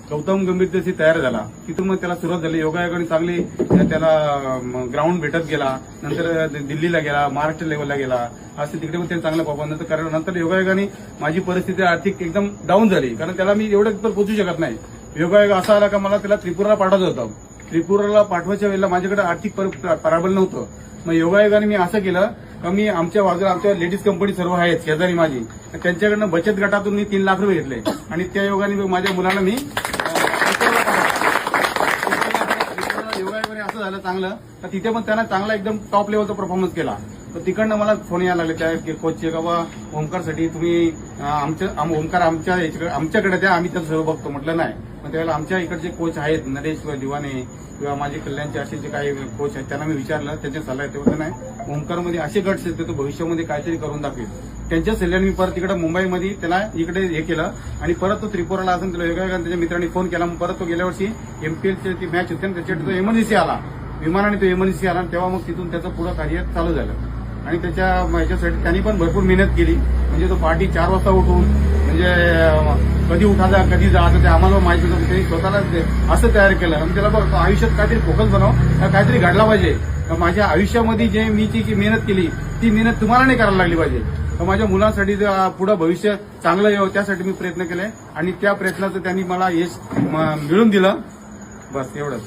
गौतम गंभीर तशी तयार झाला. तिथून मग त्याला सुरुवात झाली. योगायोगाने चांगली त्याला ग्राउंड भेटत गेला. नंतर दिल्लीला गेला, महाराष्ट्र लेवलला गेला. असं तिकडे पण त्याने चांगला परफॉर्मन्स कारण नंतर योगायोगाने माझी परिस्थिती आर्थिक एकदम डाऊन झाली. कारण त्याला मी एवढं तर पोहोचू शकत नाही. योगायोग असा आला का मला त्याला त्रिपुराला पाठवायचं होतं. त्रिपुराला पाठवायच्या वेळेला माझ्याकडे आर्थिक पराबल नव्हतं. मग योगायोगाने मी असं केलं का मी आमच्या बाजूला आमच्या लेडीज कंपनी सर्व आहेत शेजारी माझी, त्यांच्याकडनं बचत गटातून मी 3 लाख रुपये घेतले आणि त्या योगाने माझ्या मुलांना मी योगायोगाने असं झालं चांगलं तर तिथे पण त्यांना चांगला एकदम टॉप लेवलचा परफॉर्मन्स केला. तर तिकडनं मला फोन यायला लागले त्या कोचचे का बा ओमकारसाठी तुम्ही ओमकार आमच्याकडे द्या, आम्ही त्याचं सर्व बघतो. म्हटलं नाही. मग त्यावेळेला आमच्या इकडचे कोच आहेत नरेश दिवाने किंवा माझे कल्याणचे असे जे काही कोच आहेत त्यांना मी विचारलं, त्यांचे सल्ला तेवढं नाही. ओमकारमध्ये असे गट्स आहेत तो भविष्यामध्ये काहीतरी करून दाखवेल. त्यांच्या सल्ल्याने मी परत तिकडे मुंबईमध्ये त्याला इकडे हे केलं आणि परत तो त्रिपुराला असून त्याला योगायोगाने त्याच्या मित्रांनी फोन केला. मग परत तो गेल्या वर्षी एमपीएलची ती मॅच होती आणि त्याच्यात तो एमर्जन्सी आला, विमानाने तो एमर्जन्सी आला. तेव्हा मग तिथून त्याचं पुढं कार्य चालू झालं आणि त्याच्या ह्याच्यासाठी त्यांनी पण भरपूर मेहनत केली. म्हणजे तो पहाटे 4 वाजता उठून म्हणजे कधी उठायचा कधी जायचं ते आम्हाला माहिती होतं. त्यांनी स्वतःला असं तयार केलं आणि त्याला बघ आयुष्यात काहीतरी फोकस बनव, काहीतरी घडला पाहिजे. माझ्या आयुष्यामध्ये जे मी जी मेहनत केली ती मेहनत तुम्हाला नाही करायला लागली पाहिजे. तर माझ्या मुलांसाठी पुढं भविष्य चांगलं यावं त्यासाठी मी प्रयत्न केले आणि त्या प्रयत्नाचं त्यांनी मला यश मिळवून दिलं. बस एवढंच.